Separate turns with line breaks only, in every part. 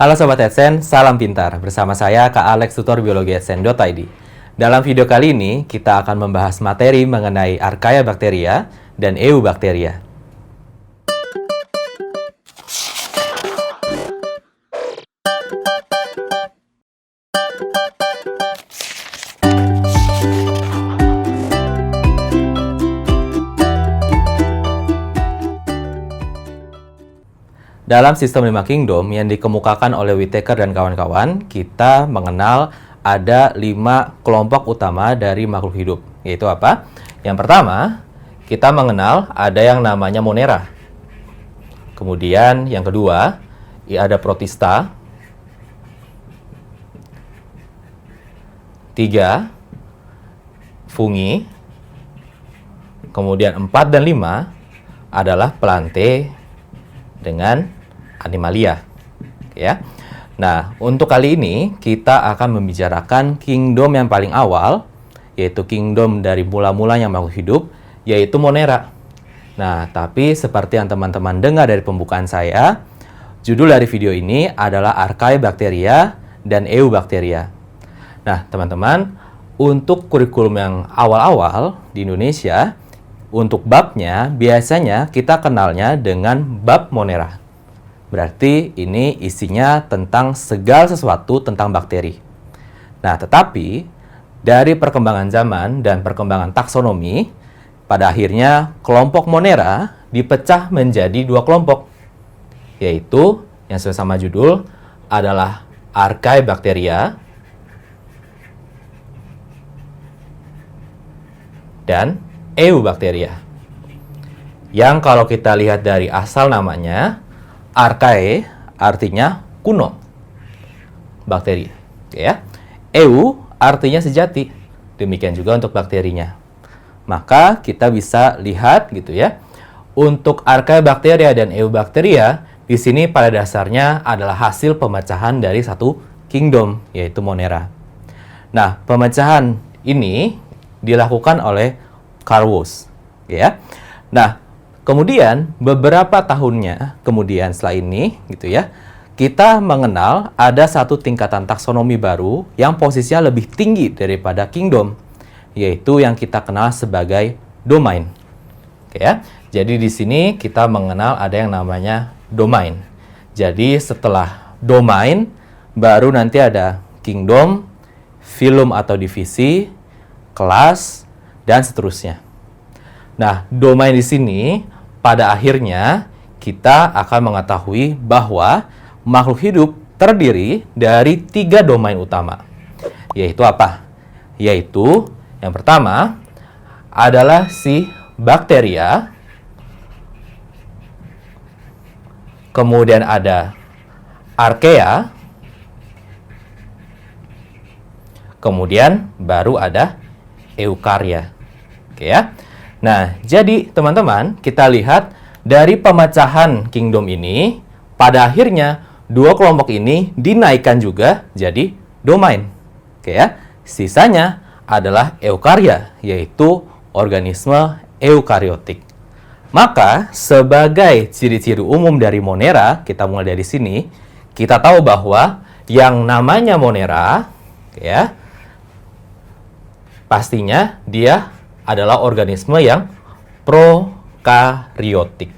Halo Sobat AdSense, salam pintar. Bersama saya Kak Alex, tutor biologi adsense.id. Dalam video kali ini, kita akan membahas materi mengenai Archaea bacteria dan Eubacteria. Dalam sistem 5 kingdom yang dikemukakan oleh Whittaker dan kawan-kawan, kita mengenal ada 5 kelompok utama dari makhluk hidup. Yaitu apa? Yang pertama, kita mengenal ada yang namanya Monera. Kemudian yang kedua, ada Protista. 3, Fungi. Kemudian 4 dan 5 adalah Plantae dengan Animalia. Ya. Nah, untuk kali ini kita akan membicarakan kingdom yang paling awal, yaitu kingdom dari mula-mulanya makhluk hidup, yaitu Monera. Nah, tapi seperti yang teman-teman dengar dari pembukaan saya, judul dari video ini adalah Archaea bacteria dan Eubacteria. Nah, teman-teman, untuk kurikulum yang awal-awal di Indonesia, untuk babnya biasanya kita kenalnya dengan bab Monera. Berarti ini isinya tentang segala sesuatu tentang bakteri. Nah, tetapi dari perkembangan zaman dan perkembangan taksonomi, pada akhirnya kelompok Monera dipecah menjadi 2 kelompok, yaitu yang sesuai sama judul adalah Archaea bacteria dan Eubacteria. Yang kalau kita lihat dari asal namanya, Archaea artinya kuno, bakteri, ya. Eu artinya sejati, demikian juga untuk bakterinya. Maka kita bisa lihat gitu ya, untuk Archaea bacteria dan Eubacteria di sini pada dasarnya adalah hasil pemecahan dari satu kingdom, yaitu Monera. Nah, pemecahan ini dilakukan oleh Carl Woese, ya. Nah, kemudian beberapa tahunnya kemudian setelah ini gitu ya, kita mengenal ada satu tingkatan taksonomi baru yang posisinya lebih tinggi daripada kingdom, yaitu yang kita kenal sebagai domain. Oke ya. Jadi di sini kita mengenal ada yang namanya domain. Jadi setelah domain baru nanti ada kingdom, phylum atau divisi, kelas, dan seterusnya. Nah, domain di sini pada akhirnya kita akan mengetahui bahwa makhluk hidup terdiri dari 3 domain utama. Yaitu apa? Yaitu yang pertama adalah si bakteria, kemudian ada Archaea, kemudian baru ada Eukarya. Oke ya. Nah, jadi teman-teman, kita lihat dari pemecahan kingdom ini, pada akhirnya 2 kelompok ini dinaikkan juga jadi domain. Oke ya. Sisanya adalah eukarya, yaitu organisme eukariotik. Maka, sebagai ciri-ciri umum dari Monera, kita mulai dari sini, kita tahu bahwa yang namanya Monera, ya, pastinya dia adalah organisme yang prokaryotik.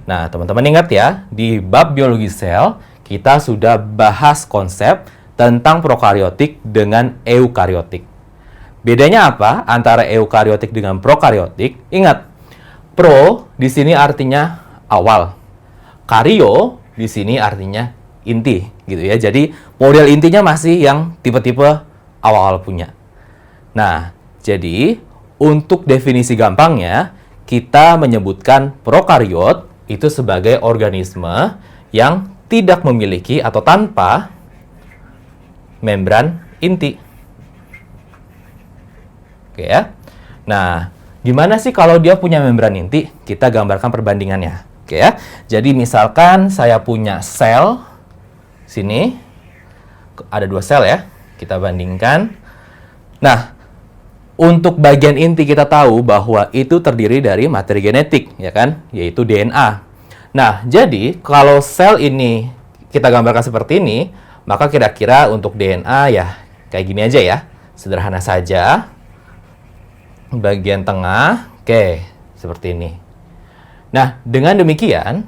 Nah, teman-teman ingat ya, di bab biologi sel, kita sudah bahas konsep tentang prokaryotik dengan eukaryotik. Bedanya apa antara eukaryotik dengan prokaryotik? Ingat, pro di sini artinya awal. Karyo di sini artinya inti, gitu ya. Jadi, model intinya masih yang tipe-tipe awal-awal punya. Nah, jadi untuk definisi gampangnya, kita menyebutkan prokariot itu sebagai organisme yang tidak memiliki atau tanpa membran inti. Oke ya. Nah, gimana sih kalau dia punya membran inti? Kita gambarkan perbandingannya. Oke ya. Jadi misalkan saya punya sel, sini ada 2 sel ya. Kita bandingkan. Nah, untuk bagian inti kita tahu bahwa itu terdiri dari materi genetik, ya kan? Yaitu DNA. Nah, jadi kalau sel ini kita gambarkan seperti ini, maka kira-kira untuk DNA ya kayak gini aja ya. Sederhana saja. Bagian tengah, oke, seperti ini. Nah, dengan demikian,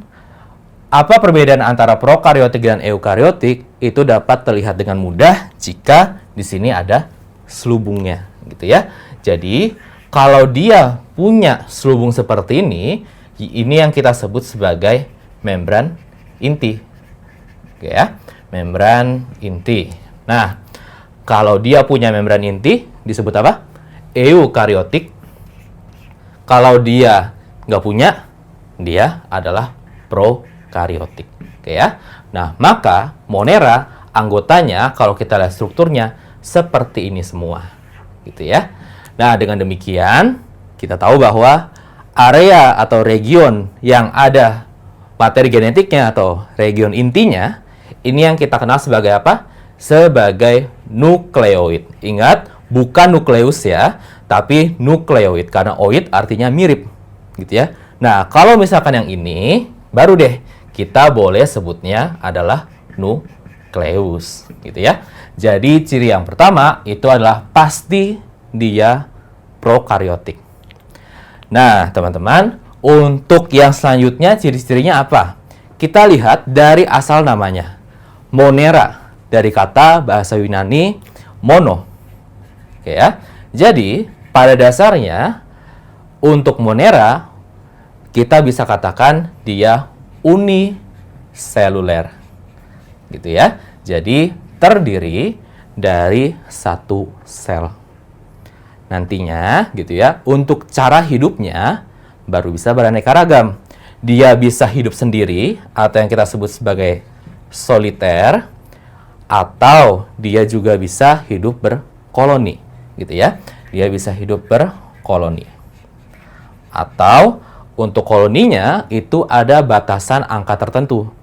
apa perbedaan antara prokariotik dan eukariotik itu dapat terlihat dengan mudah jika di sini ada selubungnya, gitu ya. Jadi, kalau dia punya selubung seperti ini yang kita sebut sebagai membran inti. Oke ya, membran inti. Nah, kalau dia punya membran inti disebut apa? Eukariotik. Kalau dia nggak punya, dia adalah prokariotik. Oke ya. Nah, maka Monera anggotanya kalau kita lihat strukturnya seperti ini semua. Gitu ya. Nah, dengan demikian kita tahu bahwa area atau region yang ada materi genetiknya atau region intinya, ini yang kita kenal sebagai apa? Sebagai nukleoid. Ingat, bukan nukleus ya, tapi nukleoid. Karena oid artinya mirip. Gitu ya. Nah, kalau misalkan yang ini, baru deh kita boleh sebutnya adalah nukleus. Gitu ya. Jadi, ciri yang pertama itu adalah pasti dia prokariotik. Nah, teman-teman, untuk yang selanjutnya ciri-cirinya apa? Kita lihat dari asal namanya. Monera, dari kata bahasa Yunani mono. Oke ya. Jadi, pada dasarnya untuk Monera kita bisa katakan dia uniseluler. Gitu ya. Jadi, terdiri dari satu sel. Nantinya gitu ya, untuk cara hidupnya baru bisa beraneka ragam. Dia bisa hidup sendiri atau yang kita sebut sebagai soliter, atau dia juga bisa hidup berkoloni, gitu ya. Dia bisa hidup berkoloni. Atau untuk koloninya itu ada batasan angka tertentu.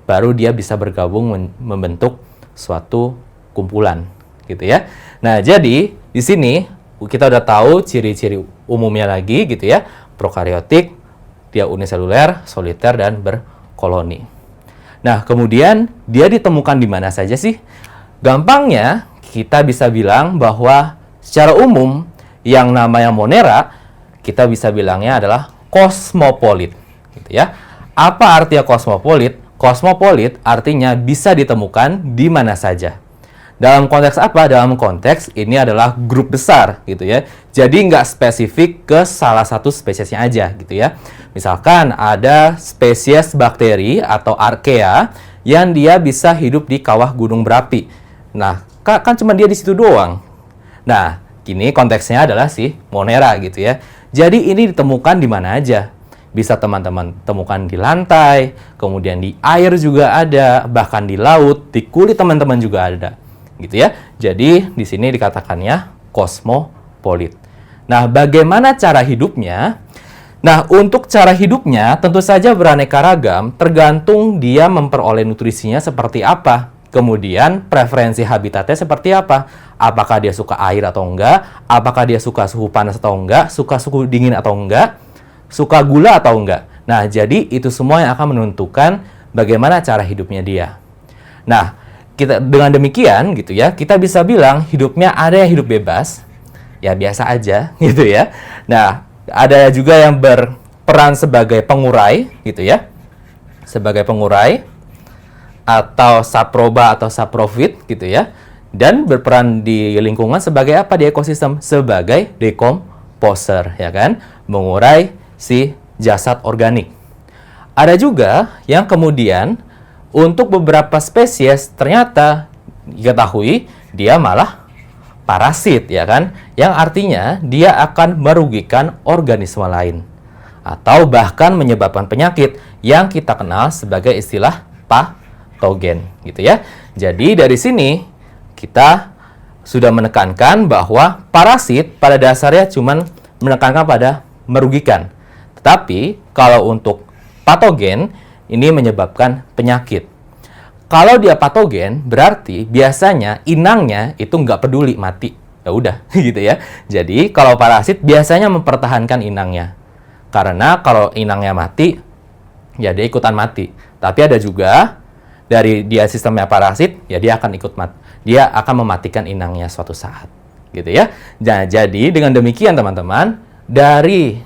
Baru dia bisa bergabung membentuk suatu kumpulan, gitu ya. Nah, jadi di sini kita udah tahu ciri-ciri umumnya lagi, gitu ya. Prokariotik, dia uniseluler, soliter, dan berkoloni. Nah, kemudian dia ditemukan di mana saja sih? Gampangnya, kita bisa bilang bahwa secara umum yang namanya Monera, kita bisa bilangnya adalah kosmopolit. Gitu ya. Apa artinya kosmopolit? Kosmopolit artinya bisa ditemukan di mana saja. Dalam konteks apa? Dalam konteks ini adalah grup besar gitu ya. Jadi nggak spesifik ke salah satu spesiesnya aja gitu ya. Misalkan ada spesies bakteri atau archaea yang dia bisa hidup di kawah gunung berapi. Nah, kan cuma dia di situ doang. Nah, kini konteksnya adalah si Monera gitu ya. Jadi ini ditemukan di mana aja. Bisa teman-teman temukan di lantai, kemudian di air juga ada, bahkan di laut, di kulit teman-teman juga ada. Gitu ya. Jadi di sini dikatakannya kosmopolit. Nah, bagaimana cara hidupnya? Nah, untuk cara hidupnya tentu saja beraneka ragam, tergantung dia memperoleh nutrisinya seperti apa. Kemudian preferensi habitatnya seperti apa? Apakah dia suka air atau enggak? Apakah dia suka suhu panas atau enggak? Suka suhu dingin atau enggak? Suka gula atau enggak? Nah, jadi itu semua yang akan menentukan bagaimana cara hidupnya dia. Nah, dengan demikian gitu ya, kita bisa bilang hidupnya ada yang hidup bebas, ya biasa aja gitu ya. Nah, ada juga yang berperan sebagai pengurai gitu ya, sebagai pengurai atau saproba atau saprofit gitu ya, dan berperan di lingkungan sebagai apa di ekosistem? Sebagai decomposer ya kan, mengurai si jasad organik. Ada juga yang kemudian untuk beberapa spesies ternyata diketahui dia malah parasit ya kan, yang artinya dia akan merugikan organisme lain atau bahkan menyebabkan penyakit yang kita kenal sebagai istilah patogen gitu ya. Jadi dari sini kita sudah menekankan bahwa parasit pada dasarnya cuman menekankan pada merugikan. Tetapi kalau untuk patogen ini menyebabkan penyakit. Kalau dia patogen, berarti biasanya inangnya itu nggak peduli mati. Ya udah, gitu ya. Jadi kalau parasit biasanya mempertahankan inangnya. Karena kalau inangnya mati, ya dia ikutan mati. Tapi ada juga dari dia sistemnya parasit, ya dia akan dia akan mematikan inangnya suatu saat, gitu ya. Nah, jadi dengan demikian teman-teman, dari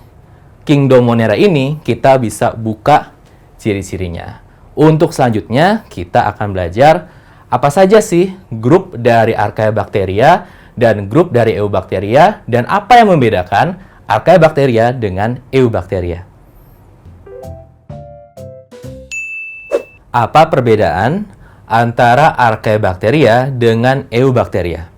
Kingdom Monera ini kita bisa buka ciri-cirinya. Untuk selanjutnya kita akan belajar apa saja sih grup dari Archaebacteria dan grup dari Eubacteria, dan apa yang membedakan Archaebacteria dengan Eubacteria. Apa perbedaan antara Archaebacteria dengan Eubacteria?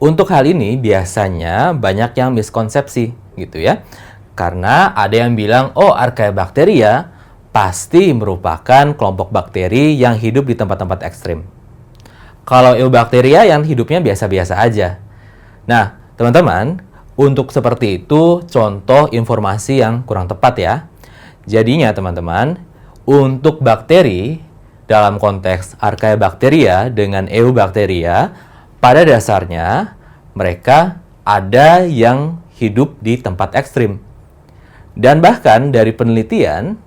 Untuk hal ini biasanya banyak yang miskonsepsi gitu ya. Karena ada yang bilang, oh Archaebacteria pasti merupakan kelompok bakteri yang hidup di tempat-tempat ekstrim. Kalau Eubacteria yang hidupnya biasa-biasa aja. Nah, teman-teman, untuk seperti itu contoh informasi yang kurang tepat ya. Jadinya teman-teman, untuk bakteri dalam konteks Archaebacteria dengan Eubacteria, pada dasarnya mereka ada yang hidup di tempat ekstrim. Dan bahkan dari penelitian,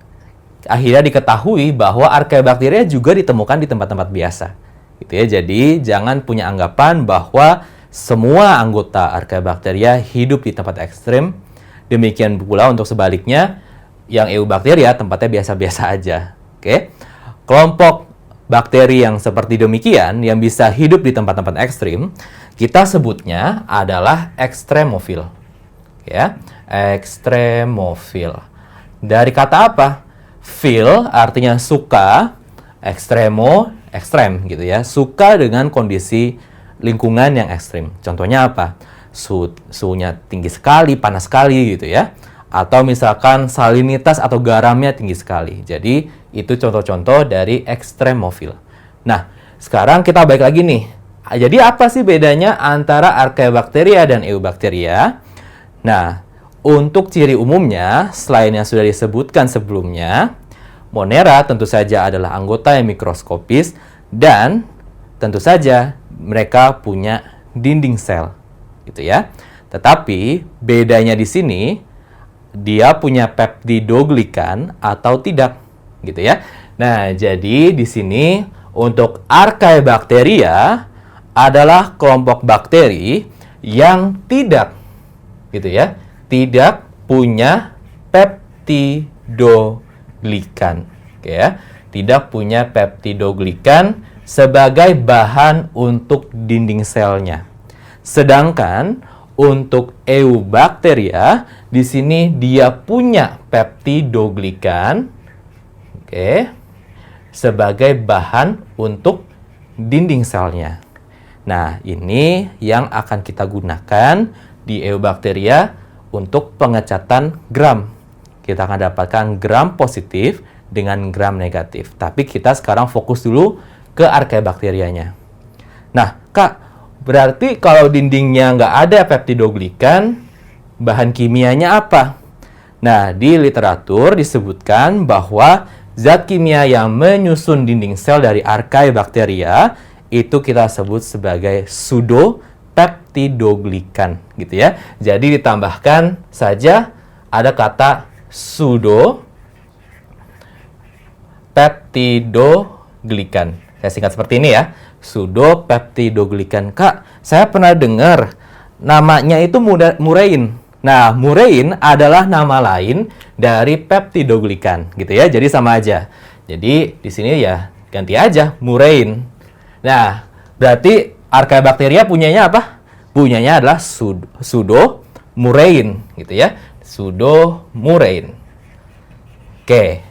akhirnya diketahui bahwa Archaebacteria juga ditemukan di tempat-tempat biasa. Gitu ya. Jadi jangan punya anggapan bahwa semua anggota Archaebacteria hidup di tempat ekstrim. Demikian pula untuk sebaliknya, yang Eubacteria tempatnya biasa-biasa aja. Oke. Kelompok bakteri yang seperti demikian, yang bisa hidup di tempat-tempat ekstrim, kita sebutnya adalah ekstremofil. Ya, ekstremofil. Dari kata apa? Fil artinya suka, ekstremo, ekstrem gitu ya. Suka dengan kondisi lingkungan yang ekstrim. Contohnya apa? Suhunya tinggi sekali, panas sekali gitu ya. Atau misalkan salinitas atau garamnya tinggi sekali. Jadi itu contoh-contoh dari ekstremofil. Nah, sekarang kita balik lagi nih. Jadi apa sih bedanya antara Archaebacteria dan Eubacteria? Nah, untuk ciri umumnya, selain yang sudah disebutkan sebelumnya, Monera tentu saja adalah anggota yang mikroskopis dan tentu saja mereka punya dinding sel, gitu ya. Tetapi bedanya di sini, dia punya peptidoglikan atau tidak, gitu ya. Nah, jadi di sini untuk Archaebacteria adalah kelompok bakteri yang tidak, gitu ya, tidak punya peptidoglikan, oke ya, tidak punya peptidoglikan sebagai bahan untuk dinding selnya. Sedangkan untuk Eubacteria, di sini dia punya peptidoglikan, oke, sebagai bahan untuk dinding selnya. Nah, ini yang akan kita gunakan di Eubacteria untuk pengecatan gram. Kita akan dapatkan gram positif dengan gram negatif. Tapi kita sekarang fokus dulu ke Archaebacterianya. Nah, Kak, berarti kalau dindingnya nggak ada peptidoglikan, bahan kimianya apa? Nah, di literatur disebutkan bahwa zat kimia yang menyusun dinding sel dari Archaebacteria itu kita sebut sebagai pseudo-peptidoglikan, gitu ya. Jadi ditambahkan saja ada kata pseudo-peptidoglikan. Saya singkat seperti ini ya. Pseudo-peptidoglikan. Kak, saya pernah dengar namanya itu murein. Nah, murein adalah nama lain dari peptidoglikan, gitu ya. Jadi sama aja. Jadi di sini ya ganti aja murein. Nah, berarti Archaebacteria punyanya apa? Punyanya adalah pseudo-murein, gitu ya. Pseudo-murein. Oke.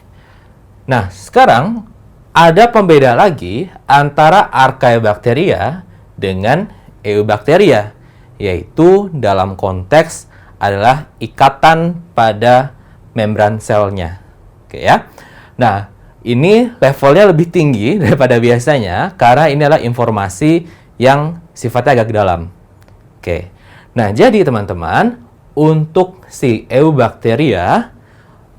Nah, sekarang ada pembeda lagi antara Archaebacteria dengan Eubacteria, yaitu dalam konteks adalah ikatan pada membran selnya. Oke ya. Nah, ini levelnya lebih tinggi daripada biasanya karena ini adalah informasi yang sifatnya agak dalam. Oke. Nah, jadi teman-teman, untuk si Eubacteria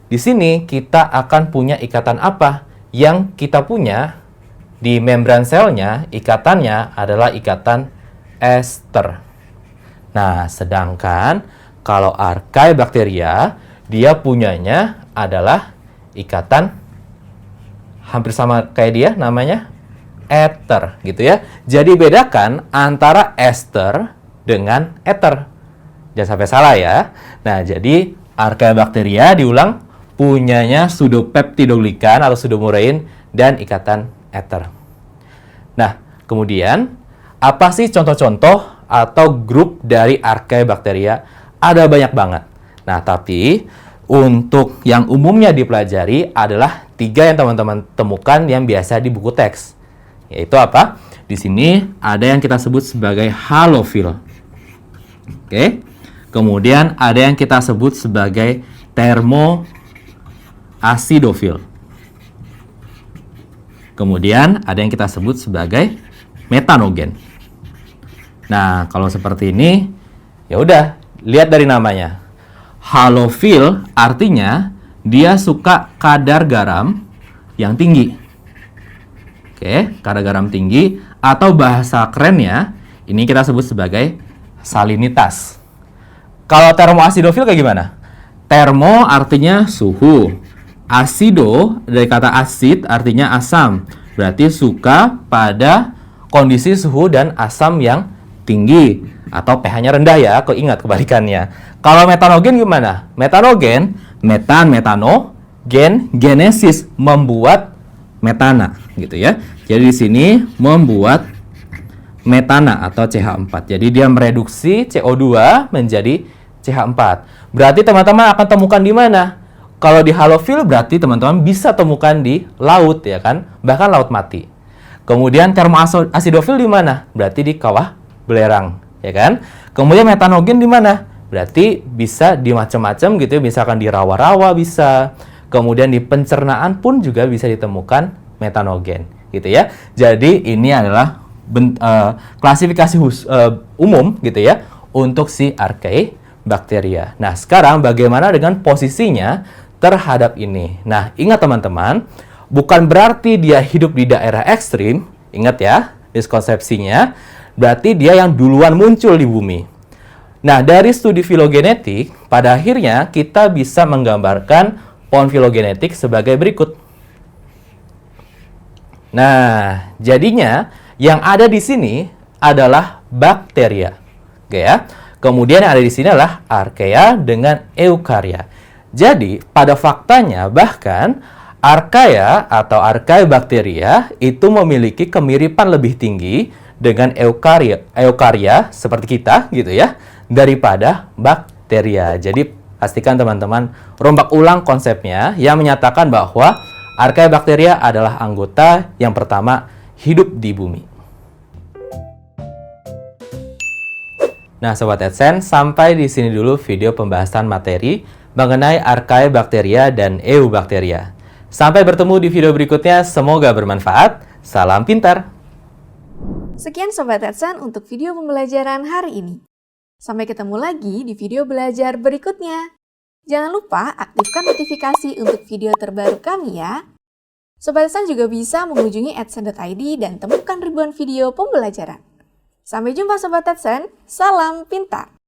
di sini kita akan punya ikatan apa? Yang kita punya di membran selnya, ikatannya adalah ikatan ester. Nah, sedangkan kalau Archaebacteria, dia punyanya adalah ikatan hampir sama kayak dia, namanya ether, gitu ya. Jadi bedakan antara ester dengan ether. Jangan sampai salah ya. Nah, jadi Archaeobacteria diulang punyanya pseudopeptidoglikan atau pseudomurein dan ikatan ether. Nah, kemudian apa sih contoh-contoh atau grup dari Archaeobacteria? Ada banyak banget. Nah, tapi untuk yang umumnya dipelajari adalah 3 yang teman-teman temukan yang biasa di buku teks. Yaitu apa? Di sini ada yang kita sebut sebagai halofil. Oke. Kemudian ada yang kita sebut sebagai termoacidofil. Kemudian ada yang kita sebut sebagai metanogen. Nah, kalau seperti ini, ya udah, lihat dari namanya. Halofil artinya dia suka kadar garam yang tinggi. Oke, kadar garam tinggi atau bahasa kerennya ini kita sebut sebagai salinitas. Kalau termoacidofil kayak gimana? Termo artinya suhu. Acido dari kata asid artinya asam. Berarti suka pada kondisi suhu dan asam yang tinggi atau pH-nya rendah ya, ingat kebalikannya. Kalau metanogen gimana? Metanogen, metan, metano, genesis, membuat metana gitu ya. Jadi di sini membuat metana atau CH4. Jadi dia mereduksi CO2 menjadi CH4. Berarti teman-teman akan temukan di mana? Kalau di halofil berarti teman-teman bisa temukan di laut ya kan, bahkan laut mati. Kemudian termoacidofil di mana? Berarti di kawah belerang, ya kan? Kemudian metanogen di mana? Berarti bisa di macam-macam gitu ya, misalkan di rawa-rawa bisa. Kemudian di pencernaan pun juga bisa ditemukan metanogen, gitu ya. Jadi ini adalah klasifikasi umum gitu ya untuk si Archaeobacteria. Nah, sekarang bagaimana dengan posisinya terhadap ini? Nah, ingat teman-teman, bukan berarti dia hidup di daerah ekstrim. Ingat ya, miskonsepsinya. Berarti dia yang duluan muncul di bumi. Nah, dari studi filogenetik, pada akhirnya kita bisa menggambarkan pohon filogenetik sebagai berikut. Nah, jadinya yang ada di sini adalah bakteria. Oke ya. Kemudian yang ada di sini adalah archaea dengan eukarya. Jadi, pada faktanya bahkan archaea atau Archaeobacteria itu memiliki kemiripan lebih tinggi dengan eukarya seperti kita gitu ya daripada bakteria. Jadi pastikan teman-teman rombak ulang konsepnya yang menyatakan bahwa Archaeobacteria adalah anggota yang pertama hidup di bumi. Nah, Sobat AdSense, sampai di sini dulu video pembahasan materi mengenai Archaeobacteria dan Eubacteria. Sampai bertemu di video berikutnya, semoga bermanfaat. Salam pintar!
Sekian Sobat AdSense untuk video pembelajaran hari ini. Sampai ketemu lagi di video belajar berikutnya. Jangan lupa aktifkan notifikasi untuk video terbaru kami ya. Sobat AdSense juga bisa mengunjungi adsense.id dan temukan ribuan video pembelajaran. Sampai jumpa Sobat AdSense, salam pintar!